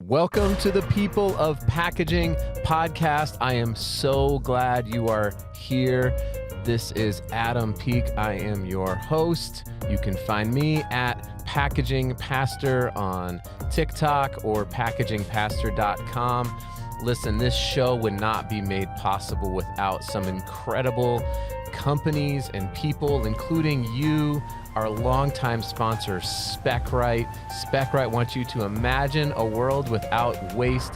Welcome to the People of Packaging podcast. I am so glad you are here. This is Adam Peak. I am your host. You can find me at Packaging Pastor on TikTok or packagingpastor.com. Listen, this show would not be made possible without some incredible companies and people, including you, our longtime sponsor, SpecRite. SpecRite wants you to imagine a world without waste.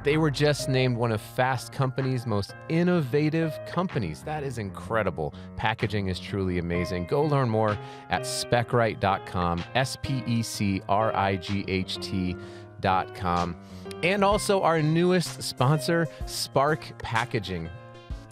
They were just named one of Fast Company's most innovative companies. That is incredible. Packaging is truly amazing. Go learn more at SpecRite.com, SpecRight.com. And also our newest sponsor, Spark Packaging.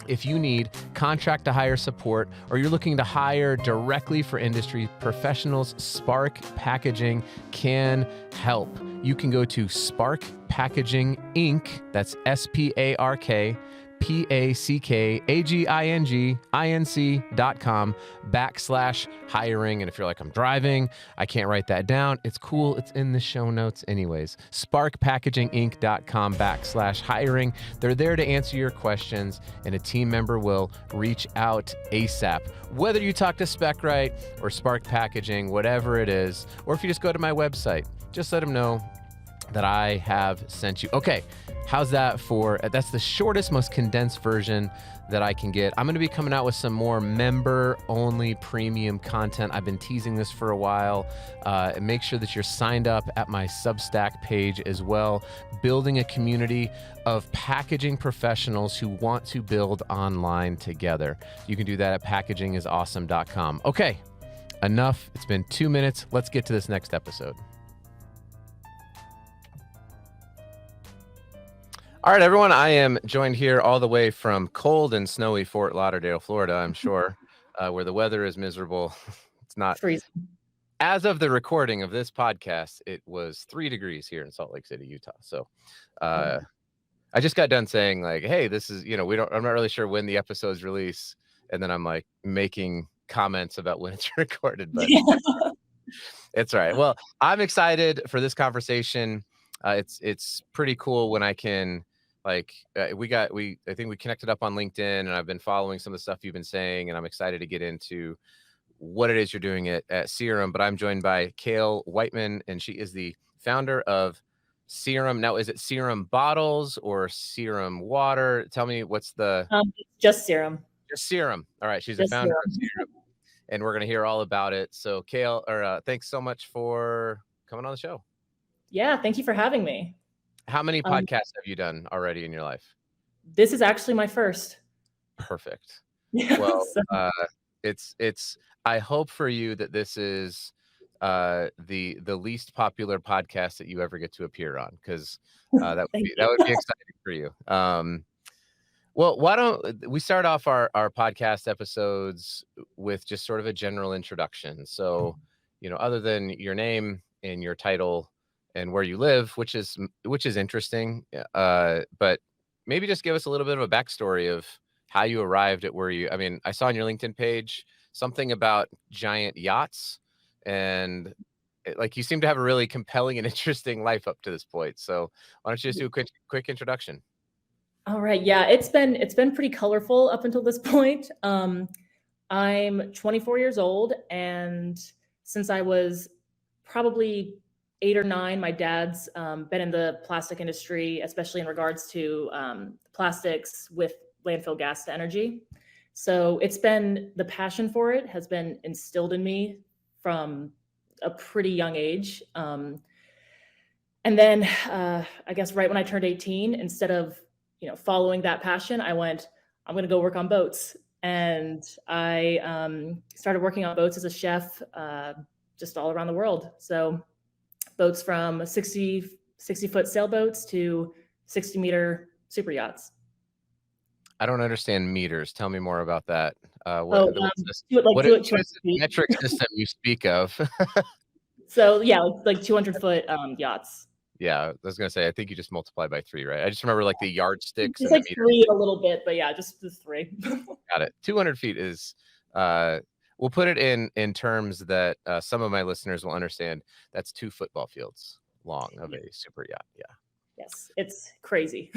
If you need contract to hire support or you're looking to hire directly for industry professionals, Spark Packaging can help. You can go to Spark Packaging Inc. That's SparkPackagingInc.com/hiring. And if you're like, I'm driving, I can't write that down, it's cool. It's in the show notes anyways. SparkPackagingInc.com/hiring. They're there to answer your questions, and a team member will reach out ASAP. Whether you talk to SpecRite or Spark Packaging, whatever it is, or if you just go to my website, just let them know that I have sent you. Okay, how's that for, that's the shortest, most condensed version that I can get. I'm going to be coming out with some more member-only premium content. I've been teasing this for a while. Make sure that you're signed up at my Substack page as well. Building a community of packaging professionals who want to build online together. You can do that at packagingisawesome.com. Okay, enough. It's been 2 minutes. Let's get to this next episode. All right, everyone, I am joined here all the way from cold and snowy Fort Lauderdale, Florida, I'm sure, where the weather is miserable. It's not freezing. As of the recording of this podcast, it was 3 degrees here in Salt Lake City, Utah. So I just got done saying, like, hey, this is, I'm not really sure when the episodes release. And then I'm like making comments about when it's recorded, but it's all right. Well, I'm excited for this conversation. It's pretty cool when I can, I think we connected up on LinkedIn, and I've been following some of the stuff you've been saying, and I'm excited to get into what it is you're doing at Serum. But I'm joined by Kayl Whiteman, and she is the founder of Serum. Now, is it Serum bottles or Serum water? Tell me, what's the... Just Serum. Just Serum. All right. She's the founder of Serum, and we're going to hear all about it. So Kayl, thanks so much for coming on the show. Yeah, thank you for having me. How many podcasts have you done already in your life? This is actually my first. Perfect. Well, it's. I hope for you that this is the least popular podcast that you ever get to appear on, because that would be exciting for you. Well, why don't we start off our podcast episodes with just sort of a general introduction? So, other than your name and your title and where you live, which is interesting, but maybe just give us a little bit of a backstory of how you arrived at where you. I mean, I saw on your LinkedIn page something about giant yachts, and you seem to have a really compelling and interesting life up to this point. So why don't you just do a quick introduction? All right. Yeah, it's been pretty colorful up until this point. I'm 24 years old, and since I was probably 8 or 9, my dad's been in the plastic industry, especially in regards to plastics with landfill gas to energy. So the passion for it has been instilled in me from a pretty young age. And then I guess right when I turned 18, instead of following that passion, I went, I'm going to go work on boats. And I started working on boats as a chef just all around the world. So boats from 60-foot sailboats to 60-meter super yachts. I don't understand meters. Tell me more about that. What is the metric system you speak of? So yeah, like 200-foot yachts. Yeah, I was gonna say, I think you just multiply by 3, right? I just remember the yardsticks. It's like 3 a little bit, but yeah, just 3. Got it. 200 feet is. We'll put it in terms that some of my listeners will understand. That's 2 football fields long of a super yacht. Yeah. Yes, it's crazy.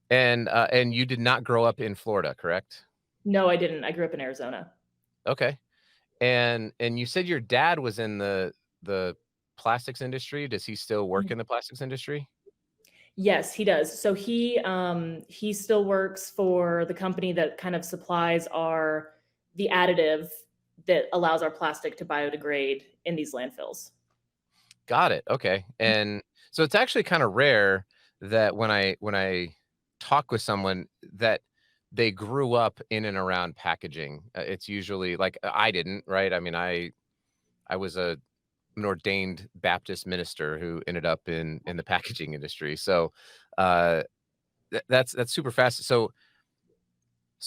And you did not grow up in Florida, correct? No, I didn't. I grew up in Arizona. Okay. And you said your dad was in the plastics industry. Does he still work Mhm. in the plastics industry? Yes, he does. So he still works for the company that kind of supplies the additive that allows our plastic to biodegrade in these landfills. Got it. Okay. And so it's actually kind of rare that when I talk with someone that they grew up in and around packaging. It's usually like I didn't, right? I mean, I was an ordained Baptist minister who ended up in the packaging industry. So uh that's super fast. So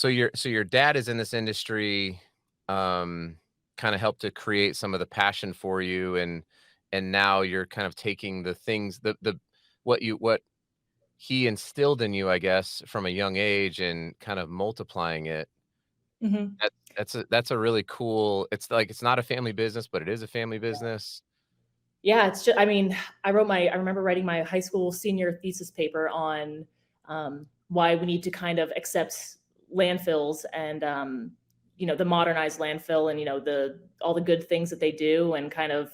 your dad is in this industry, um, kind of helped to create some of the passion for you, and now you're kind of taking the things the what he instilled in you, I guess, from a young age and kind of multiplying it. Mhm. That's a really cool. It's like it's not a family business, but it is a family business. Yeah, it's just, I mean, I remember writing my high school senior thesis paper on why we need to kind of accept landfills and, the modernized landfill and, all the good things that they do and kind of,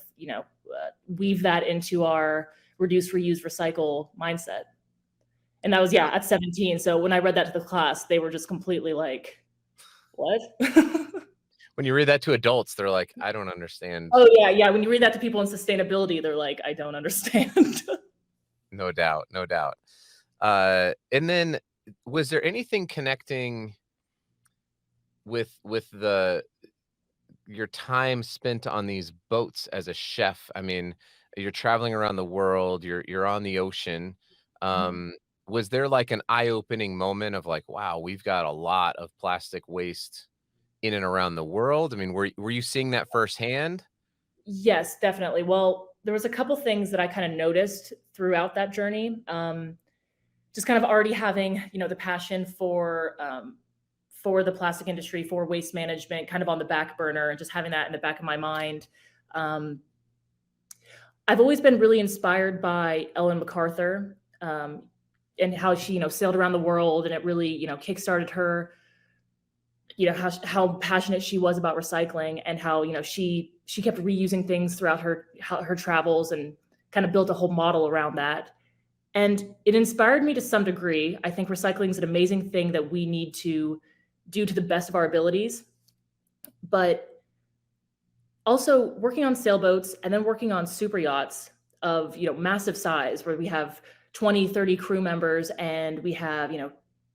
weave that into our reduce, reuse, recycle mindset. And that was, yeah, at 17. So when I read that to the class, they were just completely like, what? When you read that to adults, they're like, I don't understand. Oh, yeah, yeah. When you read that to people in sustainability, they're like, I don't understand. No doubt, no doubt. And then was there anything connecting with the your time spent on these boats as a chef? I mean, you're traveling around the world, you're on the ocean. Um, was there like an eye-opening moment of like, wow, we've got a lot of plastic waste in and around the world? I mean, were you seeing that firsthand? Yes, definitely. Well, there was a couple things that I kind of noticed throughout that journey. Just kind of already having, the passion for the plastic industry, for waste management, kind of on the back burner, and just having that in the back of my mind. Um, I've always been really inspired by Ellen MacArthur, and how she, sailed around the world, and it really, kickstarted her, how passionate she was about recycling, and how, she kept reusing things throughout her travels, and kind of built a whole model around that. And it inspired me to some degree. I think recycling is an amazing thing that we need to do to the best of our abilities. But also working on sailboats and then working on super yachts of, massive size, where we have 20, 30 crew members, and we have,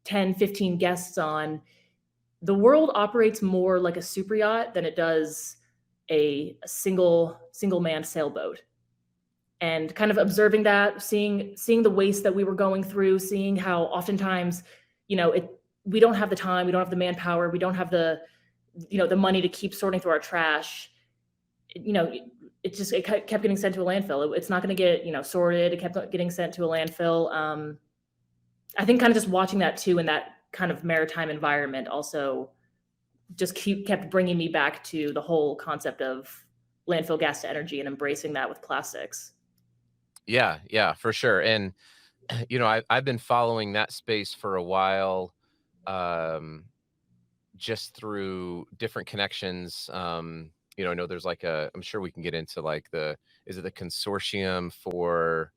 10, 15 guests on. The world operates more like a super yacht than it does a single man sailboat. And kind of observing that, seeing the waste that we were going through, seeing how oftentimes, we don't have the time, we don't have the manpower, we don't have the money to keep sorting through our trash. You know, it kept getting sent to a landfill. It's not going to get, sorted. It kept getting sent to a landfill. I think kind of just watching that too in that kind of maritime environment also just kept bringing me back to the whole concept of landfill gas to energy and embracing that with plastics. Yeah, yeah, for sure. And I've been following that space for a while, um, just through different connections. I know there's like I'm sure we can get into like is it the consortium for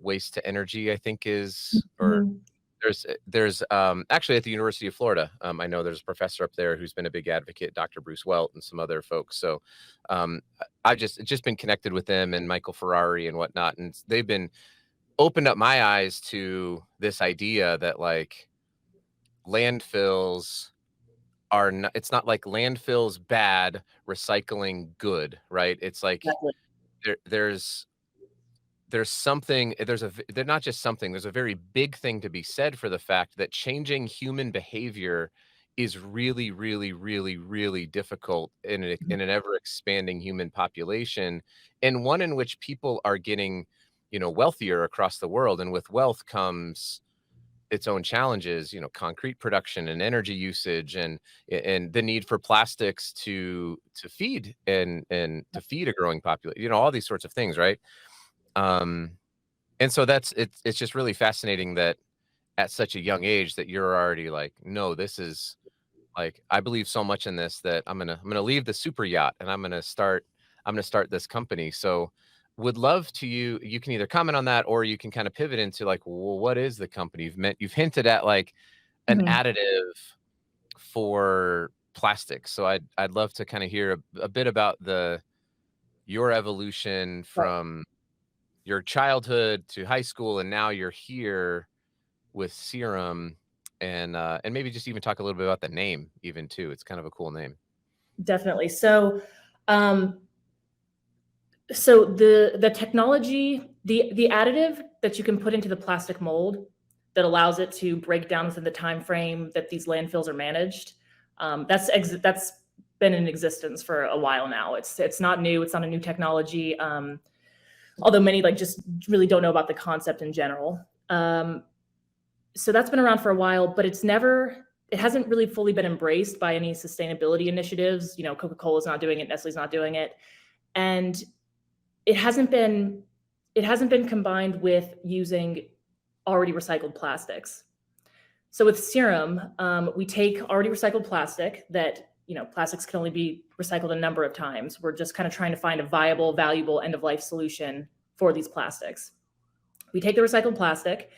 waste to energy, I think is, or Mhm. there's actually at the University of Florida. I know there's a professor up there who's been a big advocate, Dr. Bruce Welt, and some other folks. So I've just been connected with them and Michael Ferrari and whatnot, and they've been opened up my eyes to this idea that like landfills are not, it's not like landfills bad, recycling good, right? It's like Exactly. there's something they're not just something, there's a very big thing to be said for the fact that changing human behavior is really really really really difficult in an ever expanding human population, and one in which people are getting wealthier across the world, and with wealth comes its own challenges, concrete production and energy usage, and the need for plastics to feed and to feed a growing population, all these sorts of things, right? um And so it's just really fascinating that at such a young age that you're already like, no, this is like, I believe so much in this that I'm gonna leave the super yacht and I'm gonna start this company. So would love to you can either comment on that or you can kind of pivot into like, well, what is the company? You've hinted at like an Mhm. additive for plastics. So I'd love to kind of hear a bit about your evolution Right. from your childhood to high school, and now you're here with Serum, and maybe just even talk a little bit about the name even too. It's kind of a cool name. Definitely. Um, so the technology, the additive that you can put into the plastic mold that allows it to break down within the time frame that these landfills are managed, that's been in existence for a while now. It's not new. It's not a new technology. Although many like just really don't know about the concept in general. So that's been around for a while, but it hasn't really fully been embraced by any sustainability initiatives. You know, Coca-Cola's not doing it, Nestle's not doing it. And it hasn't been combined with using already recycled plastics. So with Serum, we take already recycled plastic that, you know, plastics can only be recycled a number of times. We're just kind of trying to find a viable, valuable end of life solution for these plastics. We take the recycled plastic,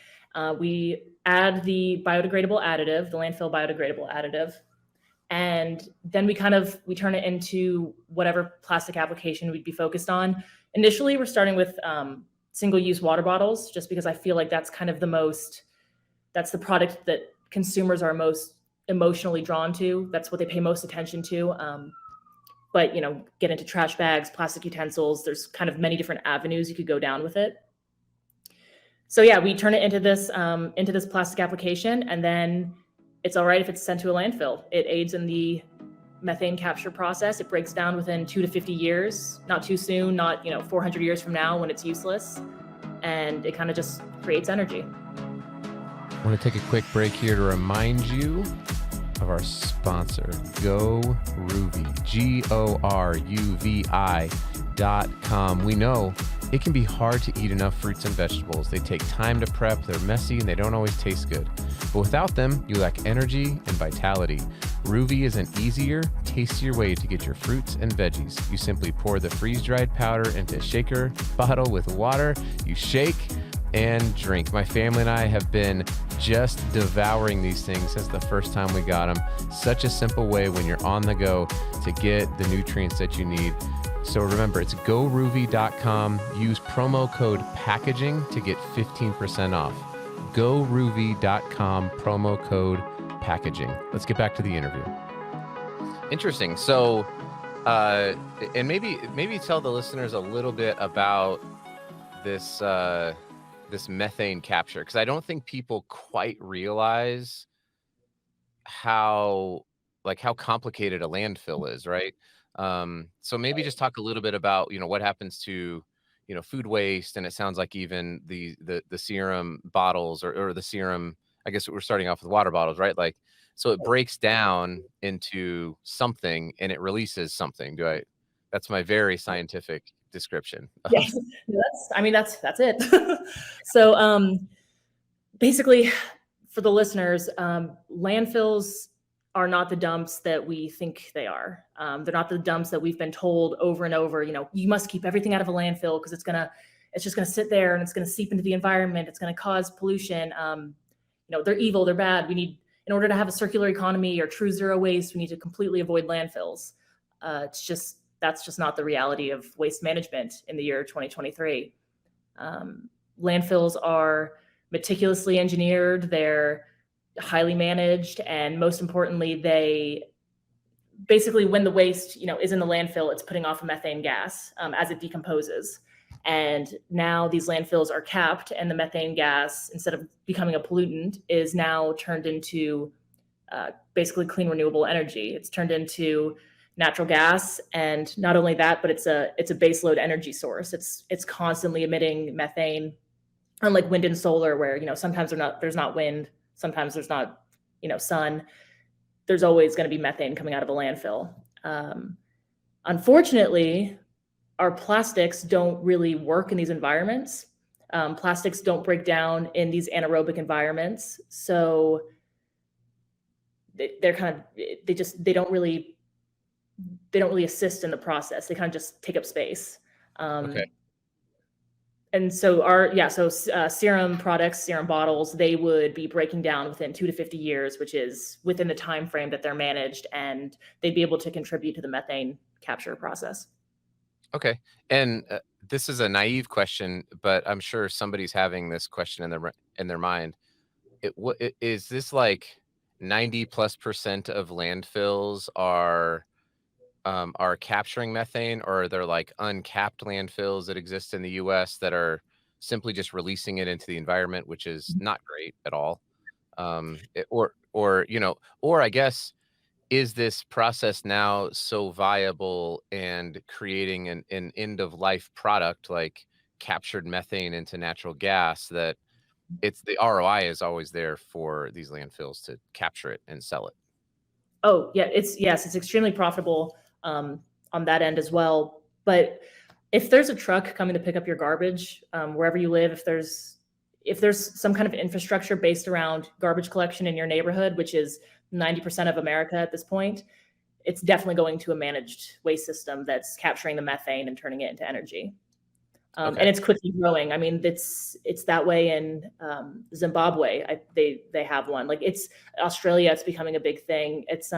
we add the biodegradable additive, the landfill biodegradable additive, and then we turn it into whatever plastic application we'd be focused on. Initially, we're starting with single-use water bottles, just because I feel like that's the product that consumers are most emotionally drawn to. That's what they pay most attention to. But you know, get into trash bags, plastic utensils. There's kind of many different avenues you could go down with it. So yeah, we turn it into this plastic application, and then it's all right if it's sent to a landfill. It aids in the methane capture process. It breaks down within 2 to 50 years, not too soon, not 400 years from now when it's useless, and it kind of just creates energy. I want to take a quick break here to remind you of our sponsor, GoRuvi, GORUVI.com. We know it can be hard to eat enough fruits and vegetables. They take time to prep, they're messy, and they don't always taste good. But without them, you lack energy and vitality. Ruvi is an easier, tastier way to get your fruits and veggies. You simply pour the freeze-dried powder into a shaker bottle with water, you shake, and drink. My family and I have been just devouring these things since the first time we got them. Such a simple way when you're on the go to get the nutrients that you need. So remember, it's goruvi.com. Use promo code packaging to get 15% off. goruvi.com, promo code packaging. Let's get back to the interview. Interesting. So, and maybe tell the listeners a little bit about this this methane capture, because I don't think people quite realize how complicated a landfill is, right? So maybe just talk a little bit about what happens to food waste, and it sounds like even the Serum bottles or the Serum. I guess we're starting off with water bottles, right? Like, so it breaks down into something and it releases something. That's my very scientific description. Yes, that's it. So basically, for the listeners, landfills are not the dumps that we think they are. They're not the dumps that we've been told over and over. You must keep everything out of a landfill because it's just gonna sit there and it's gonna seep into the environment. It's gonna cause pollution. They're evil. They're bad. In order to have a circular economy or true zero waste, we need to completely avoid landfills. That's just not the reality of waste management in the year 2023. Landfills are meticulously engineered. They're highly managed, and most importantly, they basically, when the waste is in the landfill, it's putting off a methane gas as it decomposes. And now these landfills are capped, and the methane gas, instead of becoming a pollutant, is now turned into basically clean renewable energy. It's turned into natural gas, and not only that, but it's a baseload energy source. It's constantly emitting methane, unlike wind and solar, where sometimes there's not wind, sometimes there's not sun. There's always going to be methane coming out of a landfill. Unfortunately, our plastics don't really work in these environments. Plastics don't break down in these anaerobic environments, so they're kind of they don't really assist in the process. They kind of just take up space. Okay. And so Serum products, Serum bottles, they would be breaking down within 2 to 50 years, which is within the time frame that they're managed, and they'd be able to contribute to the methane capture process. Okay. And this is a naive question, but I'm sure somebody's having this question in their mind. Is this like 90+% of landfills are capturing methane, or are there like uncapped landfills that exist in the US that are simply just releasing it into the environment, which is not great at all? Or I guess, is this process now so viable and creating an end of life product like captured methane into natural gas that it's the ROI is always there for these landfills to capture it and sell it? Oh, yeah, it's extremely profitable on that end as well. But if there's a truck coming to pick up your garbage wherever you live, if there's some kind of infrastructure based around garbage collection in your neighborhood, which is 90% of America at this point, it's definitely going to a managed waste system that's capturing the methane and turning it into energy. Okay. And it's quickly growing. I mean, it's that way in Zimbabwe. They have one. Like it's Australia. It's becoming a big thing. It's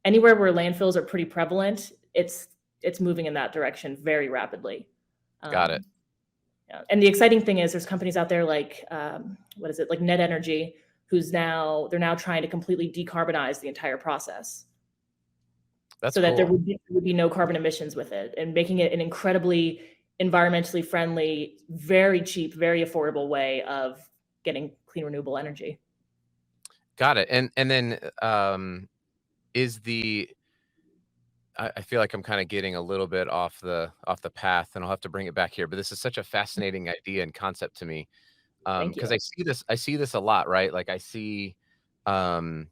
anywhere where landfills are pretty prevalent. It's moving in that direction very rapidly. Got it. Yeah. And the exciting thing is there's companies out there like like Net Energy, they're now trying to completely decarbonize the entire process. That's so that cool. there would be no carbon emissions with it, and making it an incredibly environmentally friendly, very cheap, very affordable way of getting clean renewable energy. Got it. And then I feel like I'm kind of getting a little bit off the path, and I'll have to bring it back here. But this is such a fascinating idea and concept to me, Thank because you. I see this a lot, right? Like I see, I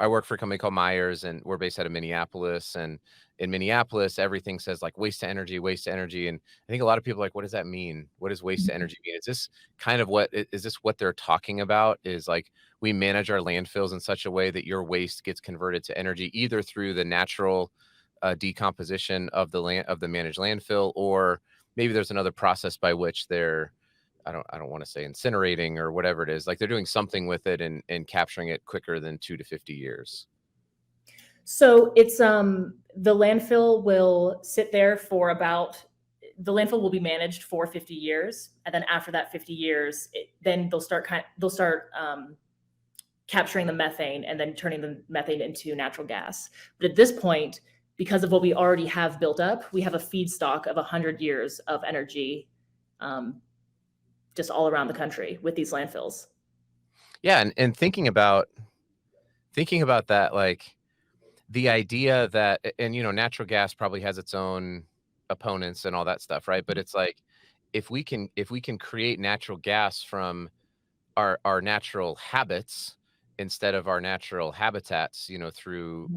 work for a company called Myers, and we're based out of Minneapolis. And in Minneapolis, everything says like waste to energy, waste to energy. And I think a lot of people are like, what does that mean? What does waste to energy mean? Is this kind of is this what they're talking about? Is like we manage our landfills in such a way that your waste gets converted to energy, either through the natural decomposition of the managed landfill, or maybe there's another process by which they're, I don't want to say incinerating or whatever it is. Like they're doing something with it and capturing it quicker than 2 to 50 years. So it's the landfill will sit there for the landfill will be managed for 50 years, and then after that 50 years, then they'll start capturing the methane and then turning the methane into natural gas. But at this point, because of what we already have built up, we have a feedstock of 100 years of energy. Just all around the country with these landfills. Yeah, and thinking about that, like the idea that, and natural gas probably has its own opponents and all that stuff, right? But it's like if we can create natural gas from our natural habits instead of our natural habitats, through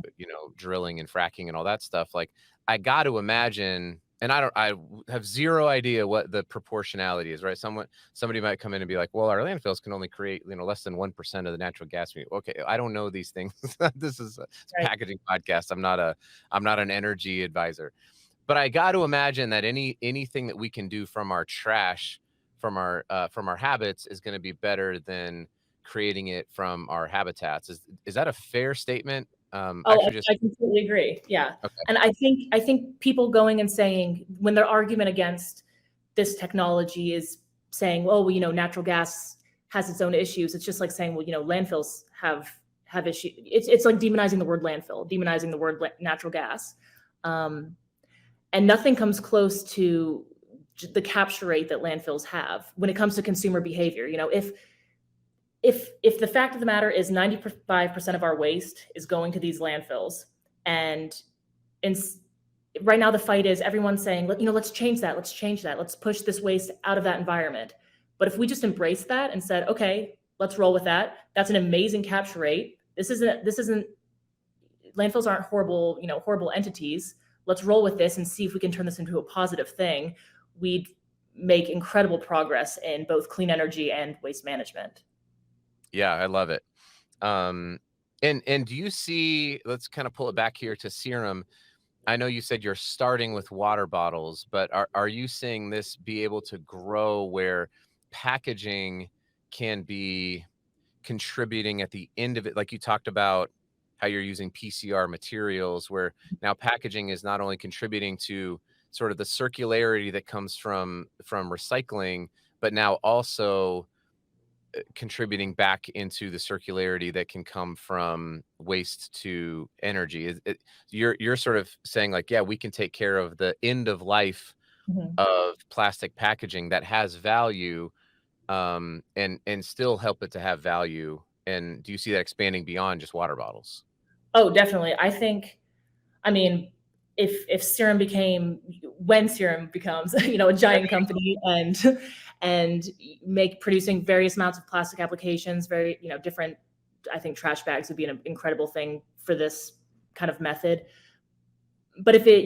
drilling and fracking and all that stuff, like I got to imagine. And I have zero idea what the proportionality is, right? Somebody might come in and be like, well, our landfills can only create, less than 1% of the natural gas. Okay, I don't know these things. This is a packaging podcast. I'm not an energy advisor. But I got to imagine that anything that we can do from our trash, from our habits, is going to be better than creating it from our habitats. Is that a fair statement? I completely agree. Yeah. Okay. And I think people going and saying, when their argument against this technology is saying, well, natural gas has its own issues. It's just like saying, well, landfills have issues. It's like demonizing the word landfill, demonizing the word natural gas. And nothing comes close to the capture rate that landfills have when it comes to consumer behavior. If the fact of the matter is 95% of our waste is going to these landfills, and right now the fight is everyone's saying, let's change that. Let's push this waste out of that environment. But if we just embrace that and said, okay, let's roll with that. That's an amazing capture rate. This isn't landfills aren't horrible entities. Let's roll with this and see if we can turn this into a positive thing. We'd make incredible progress in both clean energy and waste management. Yeah, I love it. And do you see, let's kind of pull it back here to Serum. I know you said you're starting with water bottles, but are you seeing this be able to grow where packaging can be contributing at the end of it? Like you talked about how you're using PCR materials, where now packaging is not only contributing to sort of the circularity that comes from recycling, but now also contributing back into the circularity that can come from waste to energy. You're sort of saying like, yeah, we can take care of the end of life of plastic packaging that has value, and still help it to have value. And do you see that expanding beyond just water bottles? Oh, definitely. I mean, if Serum became, when Serum becomes, a giant company and producing various amounts of plastic applications, very, different, I think trash bags would be an incredible thing for this kind of method. But if it,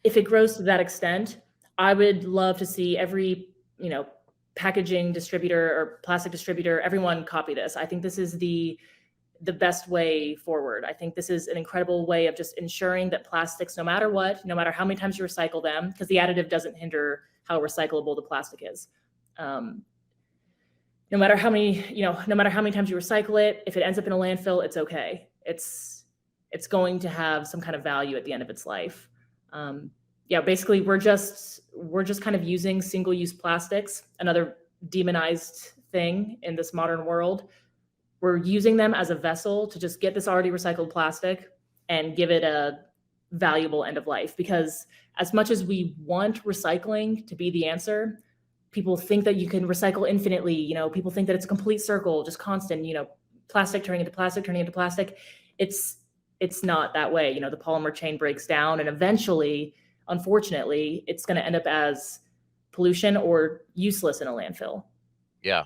if it grows to that extent, I would love to see every, packaging distributor or plastic distributor, everyone copy this. I think this is the best way forward. I think this is an incredible way of just ensuring that plastics, no matter what, no matter how many times you recycle them, because the additive doesn't hinder how recyclable the plastic is. No matter how many, no matter how many times you recycle it, if it ends up in a landfill, it's okay. It's going to have some kind of value at the end of its life. Yeah, basically we're just kind of using single-use plastics, another demonized thing in this modern world. We're using them as a vessel to just get this already recycled plastic and give it a valuable end of life. Because as much as we want recycling to be the answer, people think that you can recycle infinitely. People think that it's a complete circle, just constant, plastic turning into plastic, turning into plastic. It's not that way. The polymer chain breaks down, and eventually, unfortunately, it's going to end up as pollution or useless in a landfill. Yeah.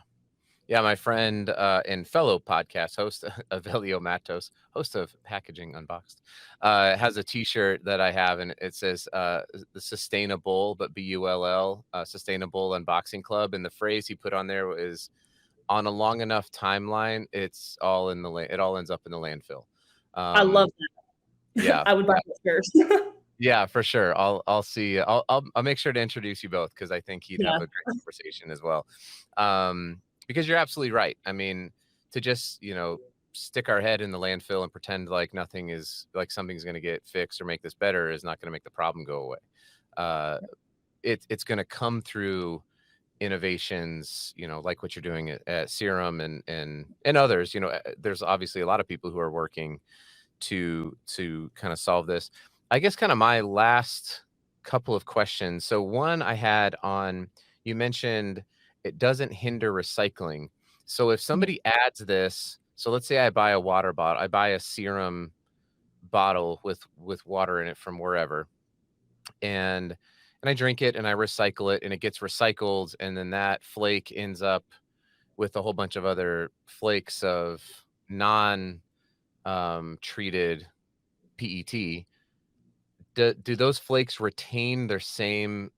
Yeah, my friend and fellow podcast host, Avelio Matos, host of Packaging Unboxed, has a T-shirt that I have, and it says the Sustainable, but Bull, Sustainable Unboxing Club, and the phrase he put on there is, "On a long enough timeline, it all ends up in the landfill." I love that. Yeah, I would buy this first. yeah, for sure. I'll see. I'll make sure to introduce you both, because I think he'd have Yeah. a great conversation as well. Because you're absolutely right. I mean, to just stick our head in the landfill and pretend like nothing is, like something's going to get fixed or make this better, is not going to make the problem go away. It's going to come through innovations, like what you're doing at Serum and others. There's obviously a lot of people who are working to kind of solve this. I guess kind of my last couple of questions. So one I had on, you mentioned it doesn't hinder recycling. So if somebody adds this, so let's say I buy a water bottle, I buy a Serum bottle with water in it from wherever, and I drink it and I recycle it and it gets recycled, and then that flake ends up with a whole bunch of other flakes of non treated PET. Do those flakes retain their same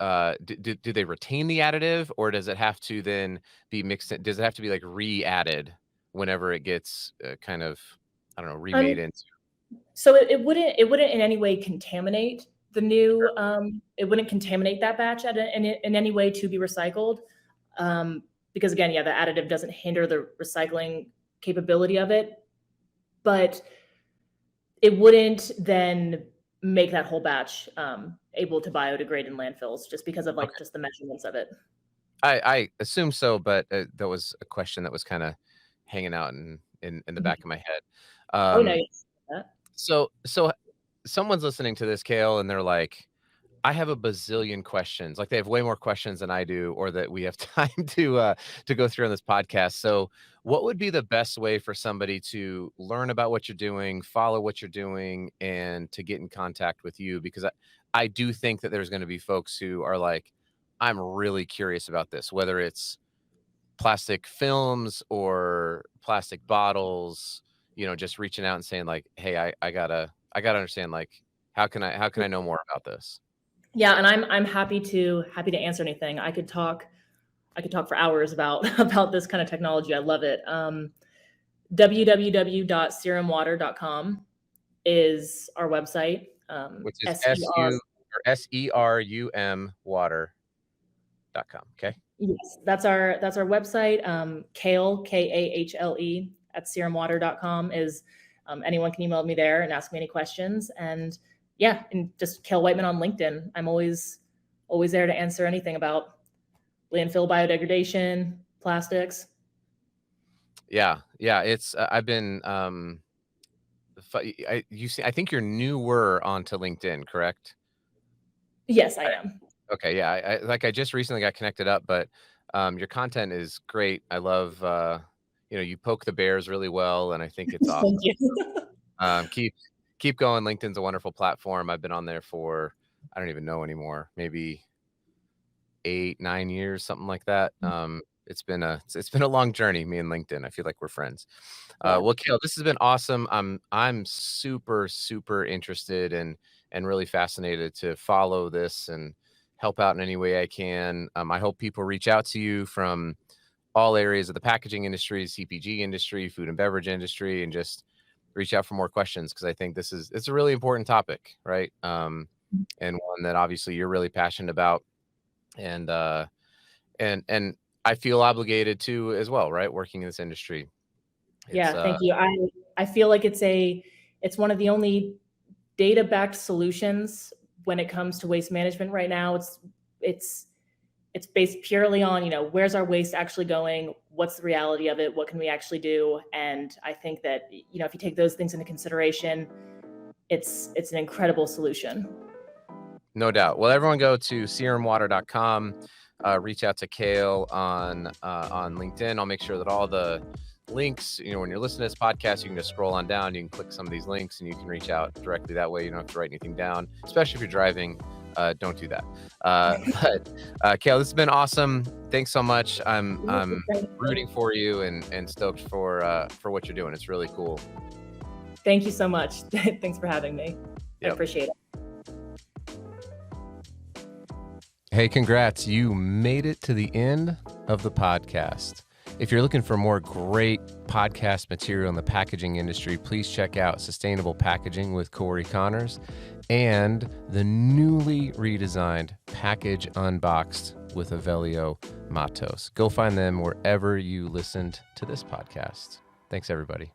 do they retain the additive, or does it have to then be mixed in? Does it have to be like re-added whenever it gets kind of, I don't know, remade into? So it wouldn't in any way contaminate the new, it wouldn't contaminate that batch in any way to be recycled. Because again, yeah, the additive doesn't hinder the recycling capability of it, but it wouldn't then make that whole batch able to biodegrade in landfills, just because of just the measurements of it. I assume so, but that was a question that was kind of hanging out in the back of my head. Oh no, yes. So someone's listening to this, Kale, and they're like, I have a bazillion questions. Like, they have way more questions than I do, or that we have time to go through on this podcast. So what would be the best way for somebody to learn about what you're doing, follow what you're doing, and to get in contact with you? Because I do think that there's going to be folks who are like, I'm really curious about this, whether it's plastic films or plastic bottles, just reaching out and saying like, hey, I gotta understand, like, how can I know more about this? Yeah, and I'm happy to answer anything. I could talk for hours about this kind of technology. I love it. www.serumwater.com is our website. Which is SER. SERUM water.com. Okay. Yes, that's our website. Kale, Kahle at serumwater.com is anyone can email me there and ask me any questions. And yeah, and just Kayl Whiteman on LinkedIn. I'm always there to answer anything about landfill biodegradation, plastics. Yeah. It's I've been I think you're newer onto LinkedIn, correct? Yes, I am. Okay, yeah. I just recently got connected up, but your content is great. I love you poke the bears really well, and I think it's awesome. Thank you. Keep going. LinkedIn's a wonderful platform. I've been on there for I don't even know anymore, maybe 8-9 years, something like that. It's been a long journey, me and LinkedIn. I feel like we're friends. Yeah. Well, Kale, this has been awesome. I'm super interested and really fascinated to follow this and help out in any way I can. I hope people reach out to you from all areas of the packaging industry, CPG industry, food and beverage industry, and just reach out for more questions because I think it's a really important topic, right? And one that obviously you're really passionate about, and I feel obligated to as well, right? Working in this industry. Yeah, thank you. I feel like it's one of the only data-backed solutions when it comes to waste management right now. It's based purely on, where's our waste actually going? What's the reality of it? What can we actually do? And I think that, if you take those things into consideration, it's an incredible solution. No doubt. Well, everyone go to serumwater.com, reach out to Kale on LinkedIn. I'll make sure that all the links, when you're listening to this podcast, you can just scroll on down, you can click some of these links and you can reach out directly that way. You don't have to write anything down, especially if you're driving. Don't do that. But Kale, this has been awesome. Thanks so much. I'm rooting for you and stoked for what you're doing. It's really cool. Thank you so much. Thanks for having me. Yep. I appreciate it. Hey, congrats. You made it to the end of the podcast. If you're looking for more great podcast material in the packaging industry, please check out Sustainable Packaging with Corey Connors and the newly redesigned Package Unboxed with Avelio Matos. Go find them wherever you listened to this podcast. Thanks, everybody.